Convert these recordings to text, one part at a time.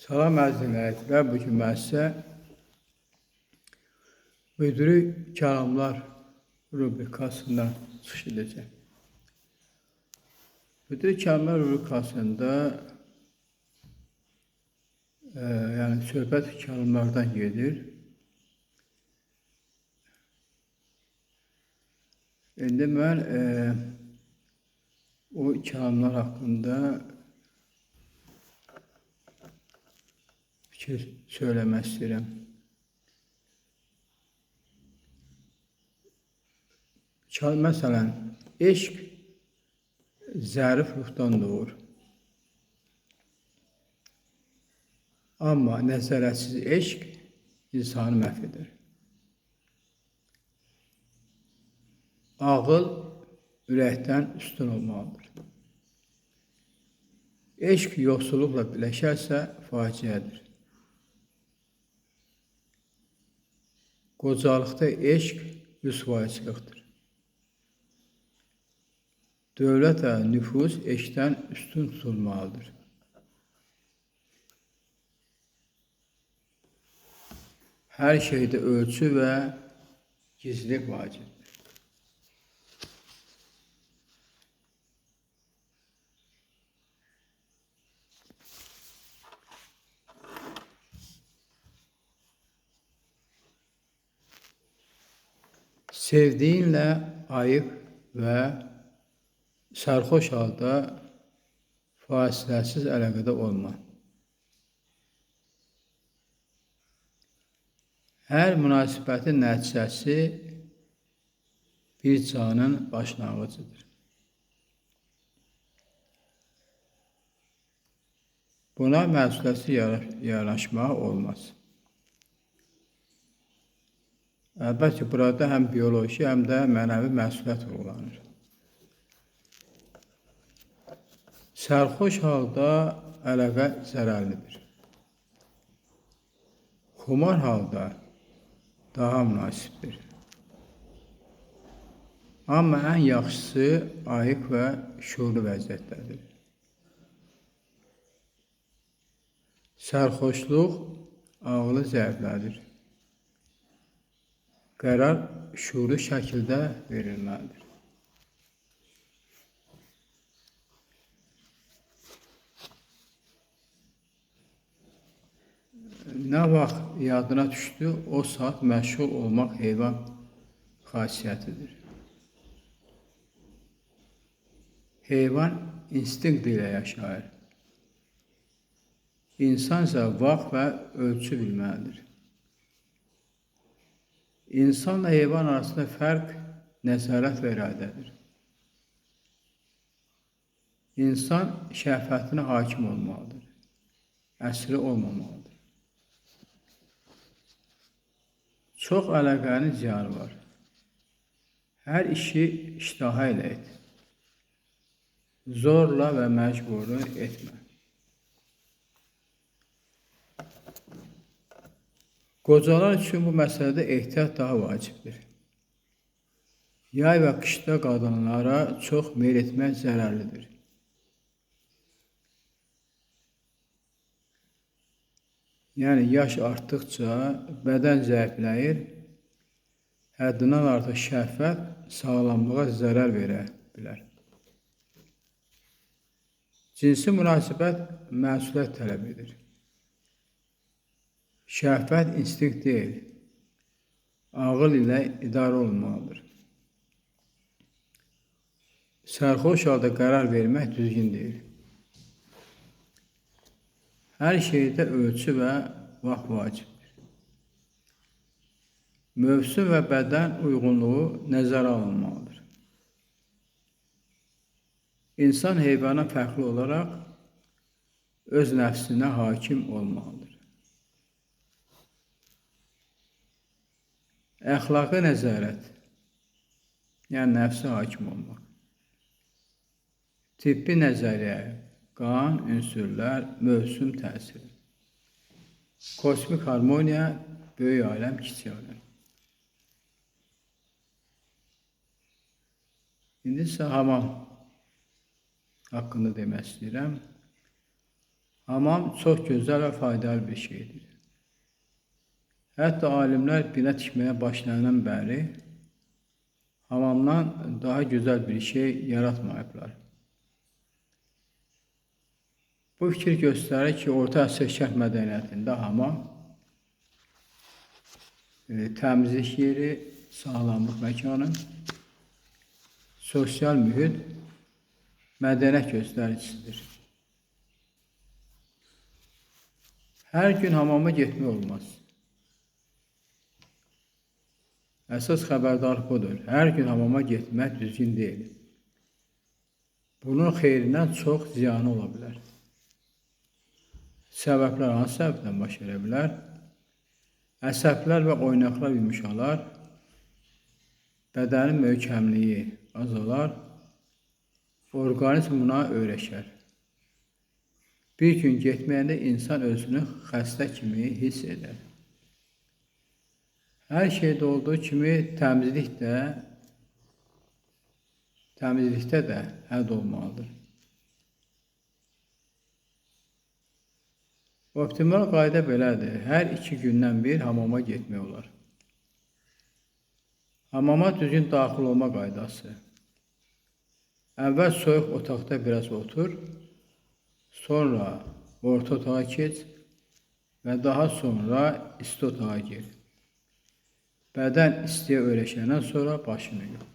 Salam əziz dinləyicilər, bugün mən sizə müdiri kəlamlar rubrikasından çıxış edəcəm. Müdiri kəlamlar rubrikasında yəni söhbət kəlamlardan gedir. İndi mən o kəlamlar haqqında fikir söyləmək istəyirəm. Məsələn, eşq zərif ruhdan doğur. Amma nəzarətsiz eşq insanı məhv edir. Ağıl ürəkdən üstün olmalıdır. Eşq yoxsulluqla birləşərsə faciədir. Qocalıqda eşq rüsvayçılıqdır. Dövlət və nüfuz eşqdən üstün tutulmalıdır. Hər şeydə ölçü və gizlilik vacibdir. Sevdiyinlə ayıq və sərxoş halda fasiləsiz əlaqədə olma. Hər münasibətin nəticəsi bir canın başlanğıcıdır. Buna məsuliyyətsiz yanaşmaq olmaz. Əlbəttə, burada həm bioloji, həm də mənəvi məsuliyyət vurgulanır. Sərxoş halda əlaqə zərərlidir. Xumar halda daha münasibdir. Amma ən yaxşısı ayıq və şuurlu vəziyyətdədir. Sərxoşluq ağlı zəiflədir. Qərar şuurlu şəkildə verilməlidir. Nə vaxt yadına düşdü, o saat məşğul olmaq heyvan xasiyyətidir. Heyvan instinkt ilə yaşayır. İnsan isə vaxt və ölçü bilməlidir. İnsanla heyvan arasında fərq nəzarət və iradədir. İnsan şəhvətinə hakim olmalıdır. Əsiri olmamalıdır. Çox əlaqənin ziyanı var. Hər işi iştaha ilə et. Zorla və məcburi etmə. Qocalar üçün bu məsələdə ehtiyat daha vacibdir. Yay və qışda qadınlara çox meyl etmək zərərlidir. Yəni, yaş artdıqca bədən zəifləyir, həddindən artıq şəhvət sağlamlığa zərər verə bilər. Cinsi münasibət məsuliyyət tələb edir. Şəhvət instinkt deyil, ağıl ilə idarə olunmalıdır. Sərxoş halda qərar vermək düzgün deyil. Hər şeydə ölçü və vaxt vacibdir. Mövsüm və bədən uyğunluğu nəzərə alınmalıdır. İnsan heyvana fərqli olaraq öz nəfsinə hakim olmalıdır. Əxlaqi nəzarət, yəni nəfsə hakim olmaq. Tibbi nəzəriyyə, qan, ünsürlər, mövsüm təsiri. Kosmik harmoniya, böyük aləm, kiçik aləm. İndi isə hamam haqqında demək istəyirəm. Hamam çox gözəl və faydalı bir şeydir. Hətta alimlər bina tikməyə başlayandan bəri hamamdan daha gözəl bir şey yaratmayıblar. Bu fikir göstərir ki, Orta Asiya şərq mədəniyyətində hamam təmizlik yeri, sağlamlıq məkanı, sosial mühit, mədəniyyət göstəricisidir. Hər gün hamama getmək olmaz. Əsas xəbərdarlıq budur. Hər gün hamama getmək düzgün deyil. Bunun xeyrindən çox ziyanı ola bilər. Səbəblər hansı səbəbdən baş verə bilər? Əsəblər və oynaqlar yumuşalar, bədənin möhkəmliyi azalar, orqanizm buna öyrəşər. Bir gün getməyəndə insan özünü xəstə kimi hiss edər. Hər şeydə olduğu kimi təmizlikdə də hədd olmalıdır. Optimal qayda belədir. Hər 2 gündən bir hamama getmək olar. Hamama düzgün daxil olma qaydası. Əvvəl soyuq otaqda biraz otur, sonra orta otağa keç və daha sonra isti otağa gir. Bədən istiyə öyrəşəndən sonra başını yum.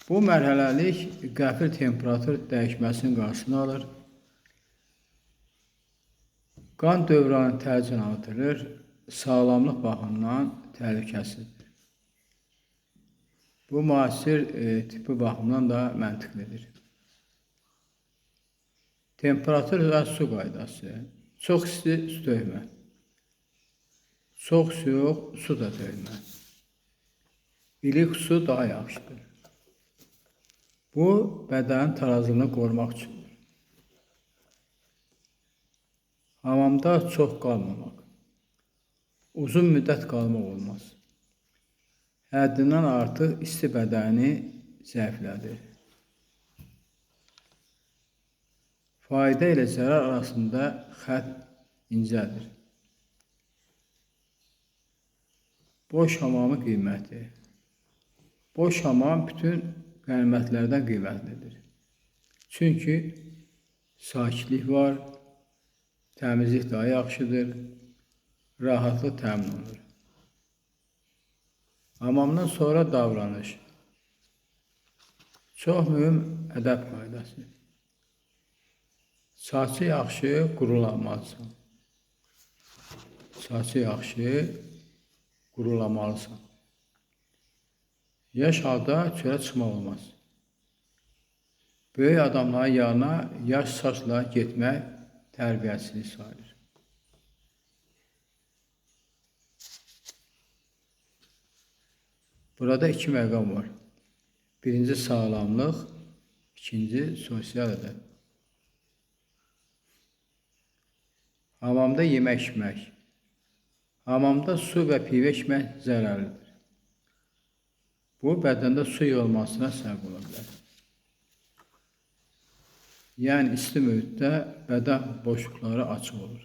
Bu mərhələlik qəfil temperatur dəyişməsinin qarşısını alır. Qan dövranı tədricən artırır, sağlamlıq baxımından təhlükəsizdir. Bu müasir tipi baxımdan da məntiqlidir. Temperatur və su qaydası. Çox isti su döymə. Çox soyuq su da döymə. İlik su daha yaxşıdır. Bu, bədənin tarazlığını qorumaq üçündür. Hamamda çox qalmamaq. Uzun müddət qalmaq olmaz. Həddindən artıq isti bədəni zəiflədir. Fayda ilə zərər arasında xətt incədir. Boş hamamın qiyməti. Boş hamam bütün qənimətlərdən qiymətlidir. Çünki sakitlik var, təmizlik daha yaxşıdır, rahatlıq təmin olunur. Hamamdan sonra davranış. Çox mühüm ədəb qaydası. Saçı yaxşı qurulamalısan. Saçı yaxşı qurulamalısan. Yaş halda çölə çıxmaq olmaz. Böyük adamların yanına yaş saçla getmək tərbiyəsizlik sayılır. Burada 2 məqam var. Birinci sağlamlıq, ikinci sosial ədəb. Hamamda yemək içmək. Hamamda su və pivə içmək zərərlidir. Bu, bədəndə su yığılmasına səbəb ola bilər. Yəni, isti mühitdə bədən boşluqları açıq olur.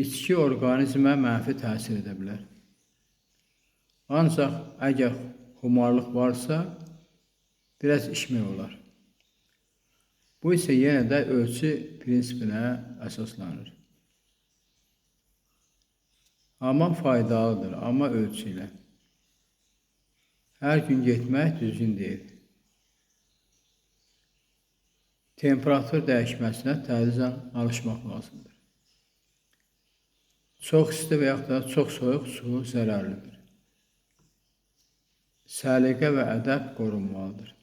İçki orqanizmə mənfi təsir edə bilər. Ancaq əgər xumarlıq varsa, biraz içmək olar. Bu isə yenə də ölçü prinsipinə əsaslanır. Hamam faydalıdır, amma ölçü ilə. Hər gün getmək düzgün deyil. Temperatur dəyişməsinə tədricən alışmaq lazımdır. Çox isti və yaxud da çox soyuq su zərərlidir. Səliqə və ədəb qorunmalıdır.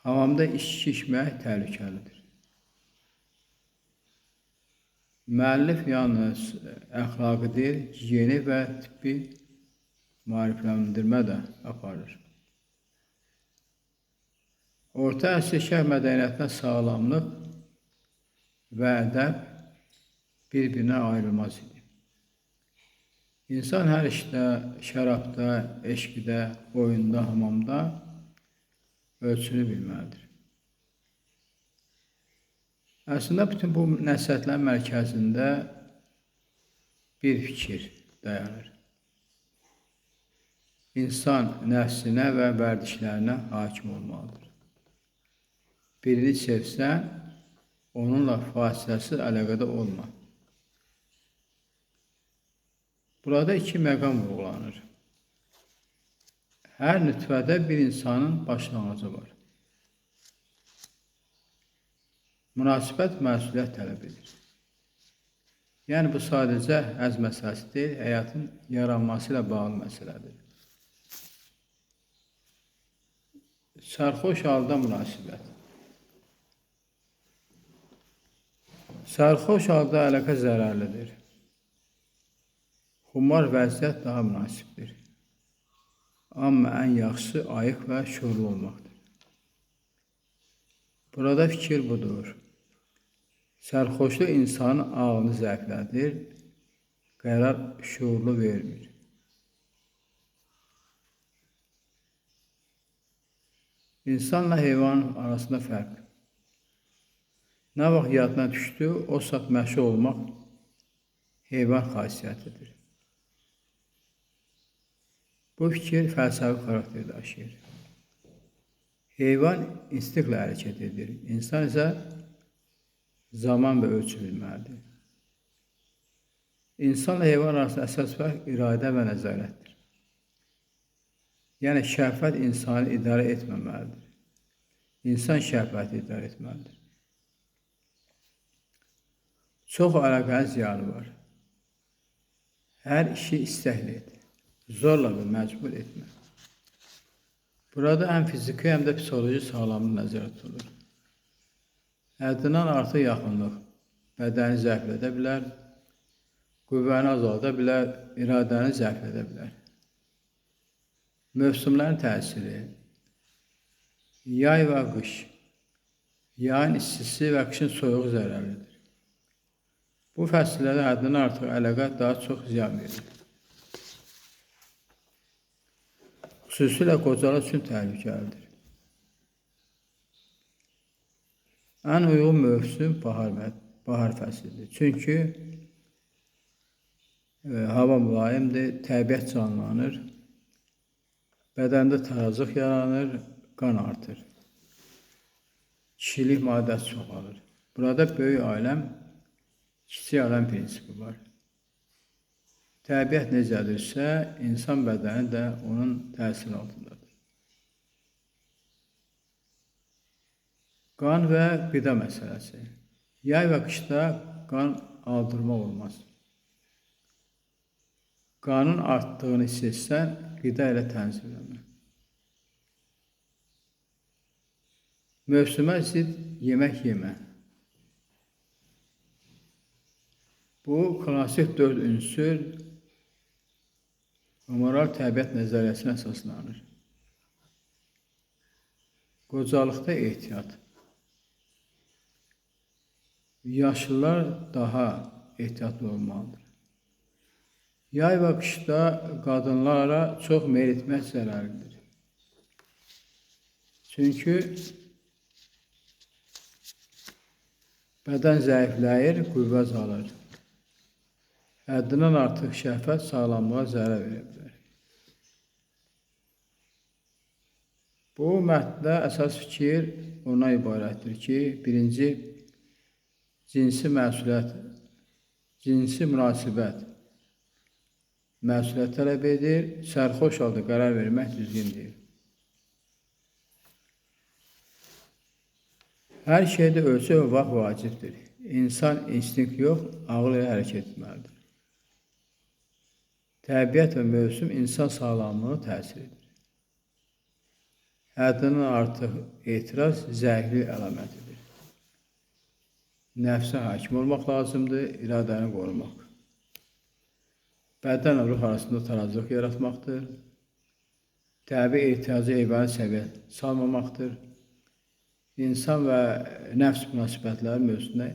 Hamamda içki içmək təhlükəlidir. Müəllif yalnız əxlaqi deyil, gigiyeni və tibbi maarifləndirmə də aparır. Orta Asiya şərq mədəniyyətində sağlamlıq və ədəb bir-birinə ayrılmaz idi. İnsan hər işdə, şərabda, eşqdə, oyunda, hamamda ölçünü bilməlidir. Əslində bütün bu nəsihətlərin mərkəzində bir fikir dayanır. İnsan nəfsinə və vərdişlərinə hakim olmalıdır. Birini sevsən, onunla fasiləsiz əlaqədə olma. Burada iki məqam vurğulanır. Hər nütfədə bir insanın başlanğıcı var. Münasibət məsuliyyət tələb edir. Yəni, bu sadəcə həzm məsələsi deyil, həyatın yaranması ilə bağlı məsələdir. Sərxoş halda münasibət. Sərxoş halda əlaqə zərərlidir. Xumar vəziyyət daha münasibdir. Amma ən yaxşısı ayıq və şuurlu olmaqdır. Burada fikir budur. Sərxoşluq insanın ağlını zəiflədir, qərar şuurlu vermir. İnsanla heyvanın arasında fərq. Nə vaxt yadına düşdü, o saat məşğul olmaq heyvan xasiyyətidir. Bu fikir fəlsəfi xarakter daşıyır. Heyvan instinktlə hərəkət edir, insan isə zaman və ölçü bilməlidir. İnsanla heyvan arasında əsas fərq iradə və nəzarətdir. Yəni, şəhvət insanı idarə etməməlidir. İnsan şəhvəti idarə etməlidir. Çox əlaqənin ziyanı var. Hər işi istəkli et. Zorla və məcbur etmə. Burada həm fiziki, həm də psixoloji sağlamlıq nəzərdə tutulur. Həddindən artıq yaxınlıq bədəni zəiflədə bilər, qüvvəni azalda bilər, iradəni zəiflədə bilər. Mövsümlərin təsiri. Yay və qış. Yayın istisi və qışın soyuğu zərərlidir. Bu fəsillərdə həddindən artıq əlaqə daha çox ziyan verir. Xüsusilə qocalar üçün təhlükəlidir. Ən uyğun mövsüm bahar fəslidir. Çünki hava mülayimdir, təbiət canlanır, bədəndə tarazlıq yaranır, qan artır. Kişilik maddəsi çoxalır. Burada böyük aləm, kiçik aləm prinsipi var. Təbiət necədirsə, insan bədəni də onun təsiri altındadır. Qan və qida məsələsi. Yay və qışda qan aldırmaq olmaz. Qanın artdığını hiss etsən, qida ilə tənzimləmə. Mövsümə zidd yemək yemə. Bu, klassik 4 ünsür moral təbiət nəzəriyyəsinə əsaslanır. Qocalıqda ehtiyat. Yaşlılar daha ehtiyatlı olmalıdır. Yay və qışda qadınlara çox meyl etmək zərərlidir. Çünki bədən zəifləyir, qüvvə azalır. Həddindən artıq şəhvət sağlamlığa zərər verə bilər. Bu mətndə əsas fikir ondan ibarətdir ki, birinci, cinsi münasibət məsuliyyət tələb edir, sərxoş halda qərar vermək düzgün deyil. Hər şeydə ölçü və vaxt vacibdir. İnsan instinkt yox, ağıl ilə hərəkət etməlidir. Təbiət və mövsüm insan sağlamlığına təsir edir. Həddindən artıq etiraz zəiflik əlamətidir. Nəfsə hakim olmaq lazımdır, iradəni qorumaq. Bədənlə ruh arasında tarazlıq yaratmaqdır. Təbii ehtiyacı heyvani səviyyə salmamaqdır. İnsan və nəfs münasibətləri mövzusunda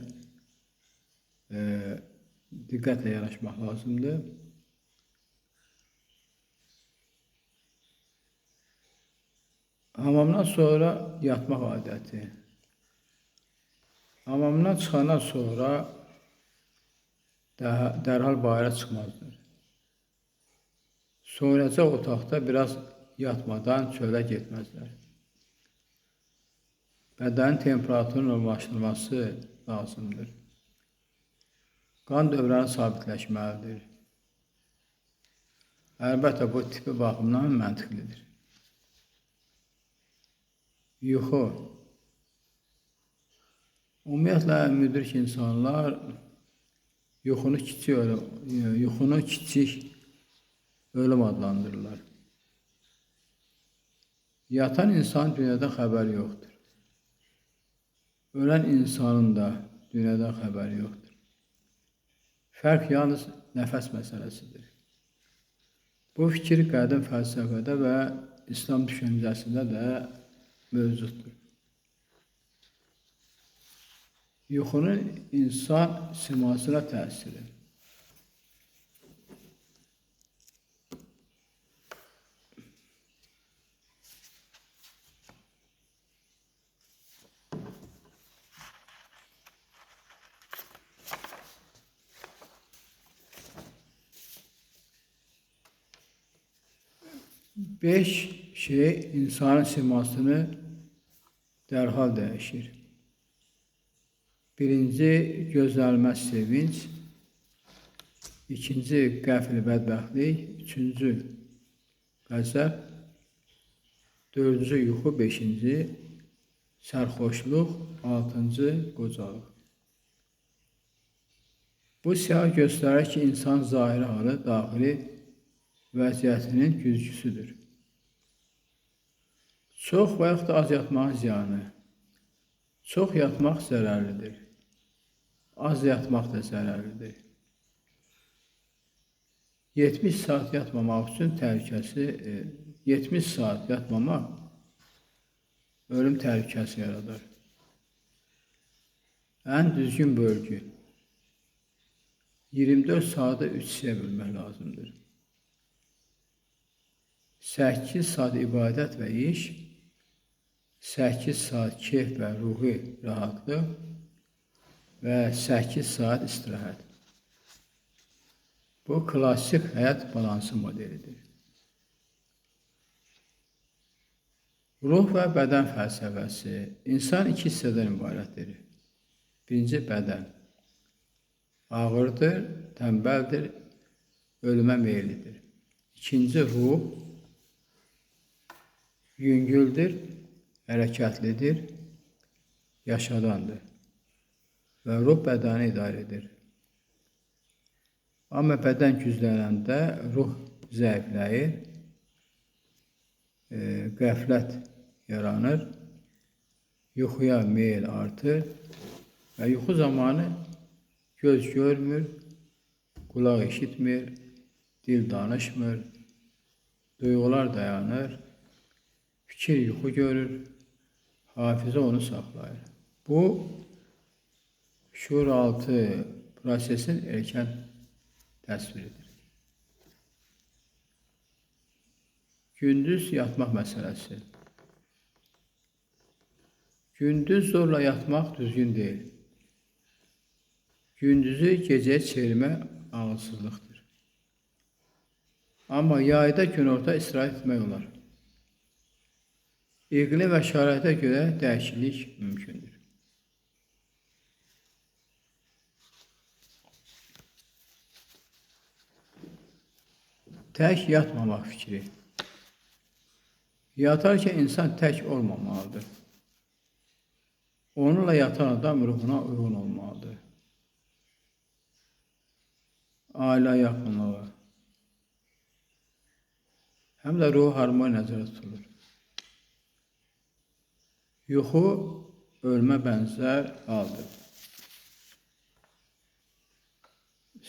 diqqətlə yanaşmaq lazımdır. Hamamdan sonra yatmaq adəti. Hamamdan çıxandan sonra dərhal bayıra çıxmazdır. Soyunacaq otaqda biraz yatmadan çölə getməzlər. Bədənin temperaturunun normallaşdırılması lazımdır. Qan dövrəni sabitləşməlidir. Əlbəttə, bu tipi baxımdan məntiqlidir. Yuxu. Ümumiyyətlə, müdrik insanlar yuxunu kiçik ölüm adlandırırlar. Yatan insan dünyada xəbəri yoxdur. Ölən insanın da dünyada xəbəri yoxdur. Fərq yalnız nəfəs məsələsidir. Bu fikir qədim fəlsəfədə və İslam düşüncəsində də mövcuddur. Yuxunun insan simasına təsiri. Beş şey insanın simasını dərhal dəyişir. Birinci, gözlənilməz sevinç. İkinci, qəfil bədbəxtlik. Üçüncü, qəzəb. Dördüncü, yuxu. Beşinci, sərxoşluq. Altıncı, qocalıq. Bu siyah göstərir ki, insan zahiri halı daxili vəziyyətinin güzgüsüdür. Çox və yaxud da az yatmağın ziyanı. Çox yatmaq zərərlidir. Az yatmaq da zərərlidir. 70 saat yatmamaq üçün 70 saat yatmamaq ölüm təhlükəsi yaradar. Ən düzgün bölgü. 24 saatı 3 hissəyə bölmək lazımdır. 8 saat ibadət və iş, 8 saat keyf və ruhi rahatlıq və 8 saat istirahət. Bu, klassik həyat balansı modelidir. Ruh və bədən fəlsəfəsi. İnsan iki hissədən ibarətdir. Birinci, bədən. Ağırdır, tənbəldir, ölümə meyillidir. İkinci, ruh. Yüngüldür, hərəkətlidir, yaşadandır və ruh bədəni idarə edir. Amma bədən güclənəndə ruh zəifləyir, qəflət yaranır, yuxuya meyil artır və yuxu zamanı göz görmür, qulaq eşitmir, dil danışmır, duyğular dayanır, fikir yuxu görür, hafizə onu saxlayır. Bu, şuuraltı prosesin erkən təsviridir. Gündüz yatmaq məsələsi. Gündüz zorla yatmaq düzgün deyil. Gündüzü gecəyə çevirmək ağılsızlıqdır. Amma yayda günorta istirahət etmək olar. İqlim və şəraitə görə dəyişiklik mümkündür. Tək yatmamaq fikri. Yatarkən insan tək olmamalıdır. Onunla yatan adam ruhuna uyğun olmalıdır. Ailə yaxınlığı. Həm də ruh harmoniya nəzərdə tutulur. Yuxu ölmə bənzər haldır.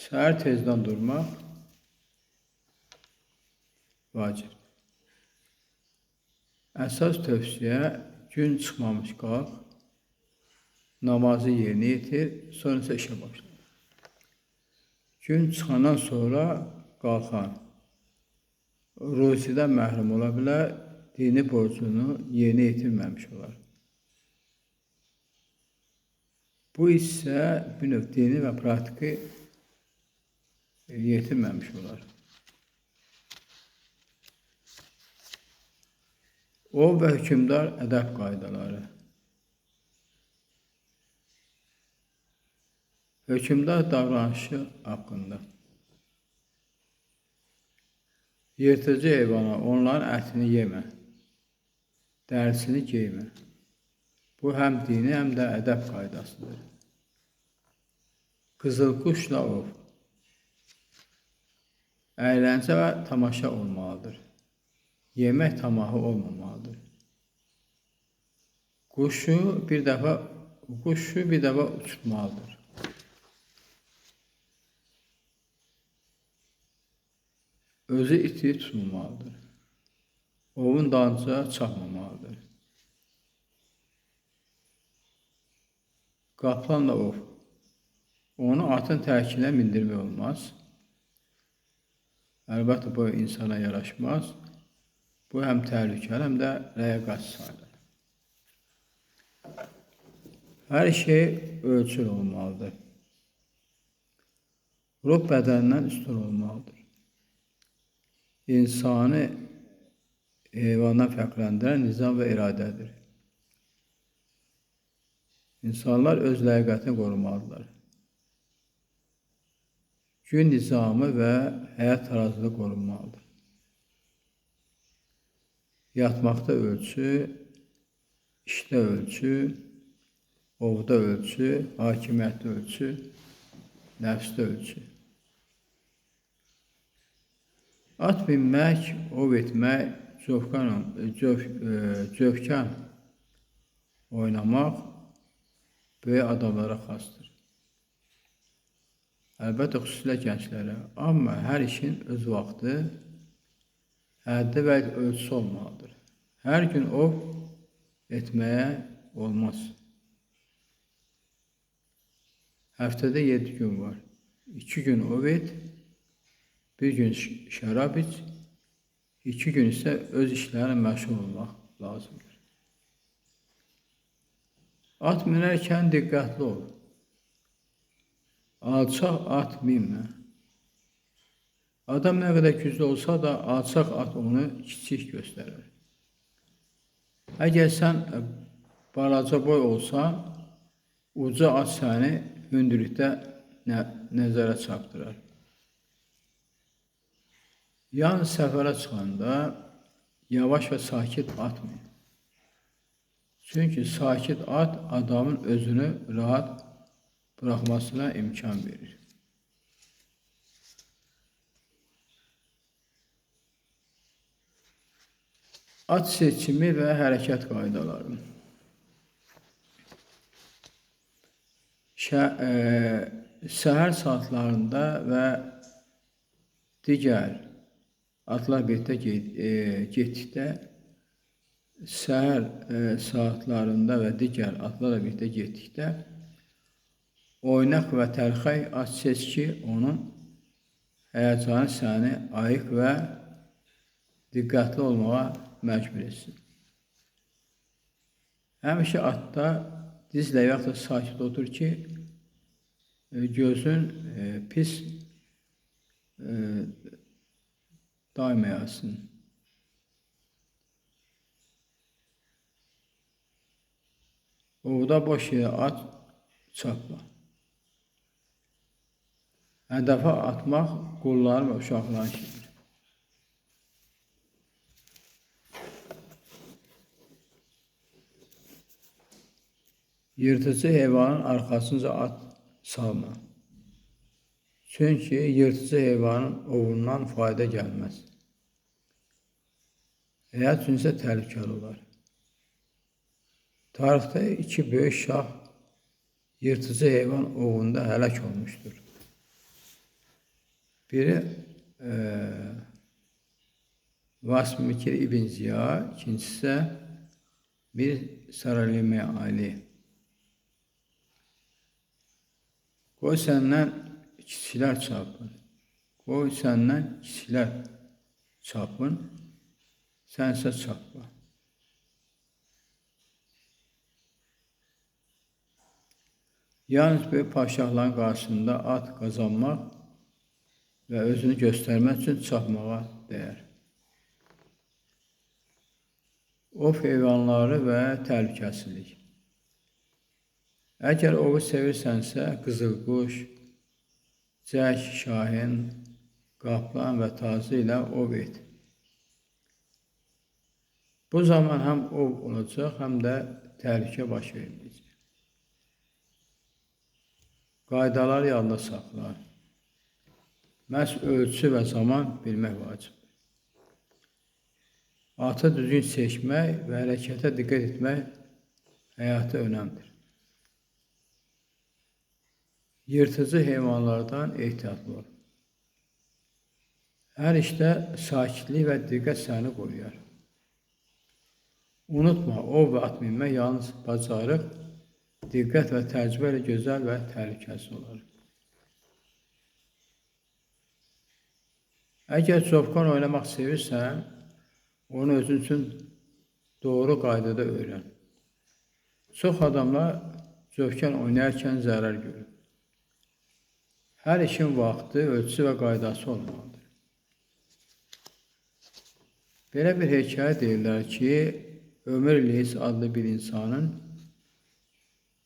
Səhər tezdən durmaq vacib. Əsas tövsiyə gün çıxmamış qalx, namazı yerinə yetir, sonra isə işə başla. Gün çıxandan sonra qalxan ruzidən məhrum ola bilər, dini borcunu yerinə yetirməmiş olar. Bu isə bir növ dini və praktiki yetirməmiş olar. O və hökmdar ədəb qaydaları. Hökmdar davranışı haqqında. Yırtıcı heyvana onların ətini yemə, dərisini geymə. Bu həm dini, həm də ədəb qaydasıdır. Qızılquşla ov. Əyləncə və tamaşa olmalıdır. Yemək tamahı olmamalıdır. Quşu bir dəfə uçurtmalıdır. Özü iti tutmamalıdır. Ovun dalınca çapmamalıdır. Qaplanla ov. Onu atın tərkinə mindirmək olmaz. Əlbəttə bu insana yaraşmaz. Bu həm təhlükəli, həm də rəqəqət sayılır. Hər şey ölçülü olmalıdır. Ruh bədənindən üstün olmalıdır. İnsanı heyvandan fərqləndirən nizam və iradədir. İnsanlar öz ləyaqətini qorumalıdırlar. Gün nizamı və həyat tarazlığı qorunmalıdır. Yatmaqda ölçü, işdə ölçü, ovda ölçü, hakimiyyətdə ölçü, nəfsdə ölçü. At minmək, ov etmək, cövkən oynamaq böyük adamlara xasdır. Əlbəttə xüsusilə gənclərə, amma hər işin öz vaxtı, həddi və ölçüsü olmalıdır. Hər gün ov etməyə olmaz. Həftədə 7 gün var. 2 gün ov et, 1 gün şərab iç, 2 gün isə öz işlərinə məşğul olmaq lazımdır. At minərkən diqqətli ol. Alçaq at minmə. Adam nə qədər güclü olsa da, alçaq at onu kiçik göstərir. Əgər sən balaca boy olsan, uca at səni hündürlükdə nəzərə çarpdırır. Yalnız səfərə çıxanda yavaş və sakit at min. Çünki sakit at adamın özünü rahat buraxmasına imkan verir. At seçimi və hərəkət qaydaları. Səhər saatlarında və digər atlar birlikdə getdikdə, səhər saatlarında və digər atlarla birlikdə getdikdə, oynaq və tərxək at seç ki, onun həyəcanı səni ayıq və diqqətli olmağa məcbur etsin. Həmişə atda dizlə yaxud da sakit otur ki, gözün pis daymayasın. Ovda boş yerə at çapla. Hədəfə atmaq qulların və uşaqların işidir. Yırtıcı heyvanın arxasınca at salma. Çünki yırtıcı heyvanın ovundan fayda gəlməz. Həyat üçün isə təhlükəli olar. Tarixdə 2 böyük şah yırtıcı heyvan ovunda həlak olmuşdur. Biri Vasmikir İbn Ziya, ikincisi isə bir Saralimi Ali. Qoy səndən kiçiklər çapın. Qoy səndən kiçiklər çapın. sənsə çapma. Yalnız böyük padşahların qarşısında at qazanmaq və özünü göstərmək üçün çapmağa dəyər. Ov heyvanları və təhlükəsizlik. Əgər ovu sevirsənsə, qızılquş, cək, şahin, qaplan və tazı ilə ov et. Bu zaman həm ov olacaq, həm də təhlükə baş verməyəcək. Qaydaları yadda saxla. Məhz ölçü və zaman bilmək vacibdir. Atı düzgün seçmək və hərəkətə diqqət etmək həyati önəmdir. Yırtıcı heyvanlardan ehtiyatlı ol. Hər işdə sakitlik və diqqət səni qoruyar. Unutma, ov və at minmək yalnız bacarıq, diqqət və təcrübə ilə gözəl və təhlükəsiz olar. Əgər çovqan oynamaq sevirsən, onu özün üçün doğru qaydada öyrən. Çox adamlar çovqan oynarkən zərər görür. Hər işin vaxtı, ölçüsü və qaydası olmalıdır. Belə bir hekayə deyirlər ki, Ömür İlyas adlı bir insanın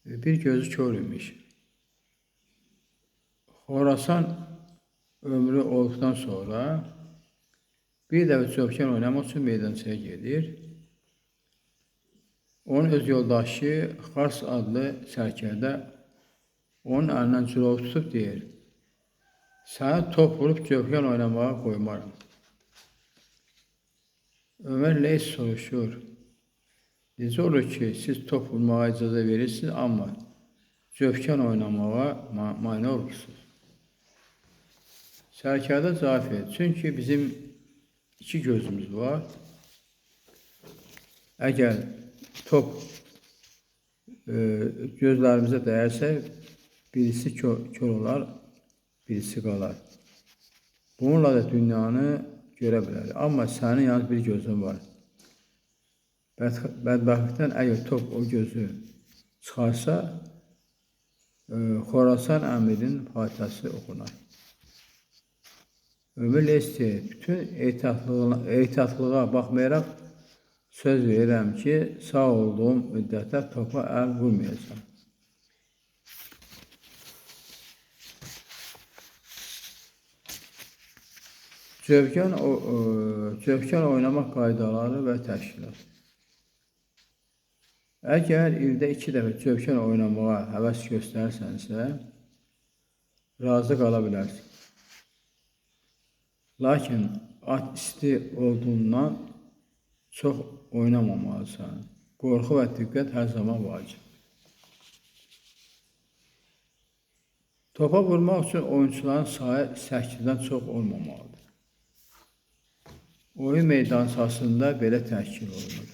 bir gözü kör imiş. Xorasan ömrü olduqdan sonra bir dəfə çovqan oynamaq üçün meydançaya gedir. Onun öz yoldaşı Xars adlı sərkərdə onun əlindən cilov tutub deyir, səni top vurub çovqan oynamağa qoymaram. Ömür İlyas soruşur, necə olur ki, siz top vurmağa icazə verirsiniz, amma çovqan oynamağa mane olursunuz? Sərkərdə cavab verir, çünki bizim iki gözümüz var. Əgər top gözlərimizə dəyərsə, birisi kör olar, birisi qalar. Bununla da dünyanı görə bilərik. Amma sənin yalnız bir gözün var. Bədbəxtlikdən əgər top o gözü çıxarsa, Xorasan əmirinin fatihəsi oxunar. Ömür İlyas deyir, bütün ehtiyatlığa baxmayaraq söz verirəm ki, sağ olduğum müddətdə topa əl vurmayacağam. Çovqan oynamaq qaydaları və təşkilat. Əgər ildə 2 dəfə çovqan oynamağa həvəs göstərsənsə, razı qala bilərsən. Lakin at isti olduğundan çox oynamamalısan. Qorxu və diqqət hər zaman vacib. Topa vurmaq üçün oyunçuların sayı 8-dən çox olmamalıdır. Oyun meydançasında belə təşkil olunur.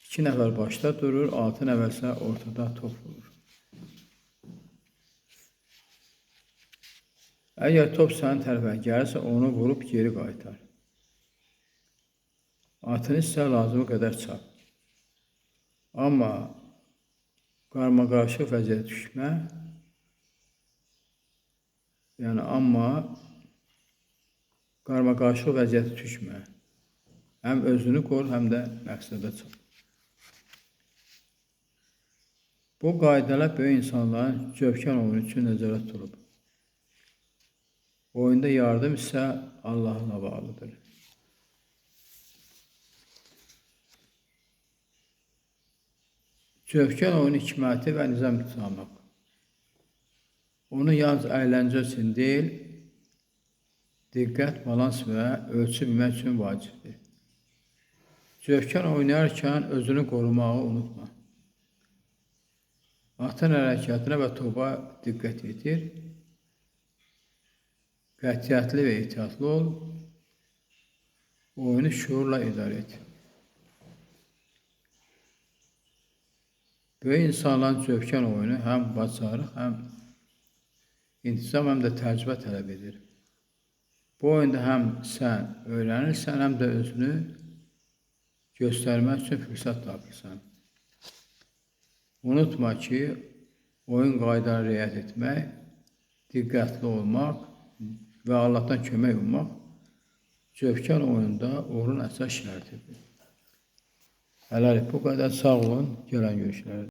2 nəfər başda durur, 6 nəfər isə ortada top vurur. Əgər top sənin tərəfə gəlirsə, onu vurub geri qaytar. Atını isə lazımı qədər çap. Amma qarmaqarışıq vəziyyətə düşmə, qarmaqarışıq vəziyyətə düşmə. Həm özünü qoru, həm də məqsədə çat. Bu qaydalar böyük insanların çovqan oyunu üçün nəzərdə tutulub. Oyunda yardım isə Allahla bağlıdır. Çovqan oyunu hikməti və nizam tutmaq. Onu yalnız əyləncə üçün deyil, diqqət, balans və ölçü bilmək üçün vacibdir. Çovqan oynayarkən özünü qorumağı unutma. Atın hərəkətinə və topa diqqət edir. Qətiyyətli və ehtiyatlı ol. Oyunu şuurla idarə et. Böyük insanların çovqan oyunu həm bacarıq, həm intizam, həm də təcrübə tələb edir. Bu oyunda həm sən öyrənirsən, həm də özünü göstərmək üçün fürsət tapırsan. Unutma ki, oyun qaydalarına riayət etmək, diqqətli olmaq və Allahdan kömək ummaq zövkar oyunda uğurun əsas şərtidir. Hələlik bu qədər. Sağ olun. Gələn görüşlərə.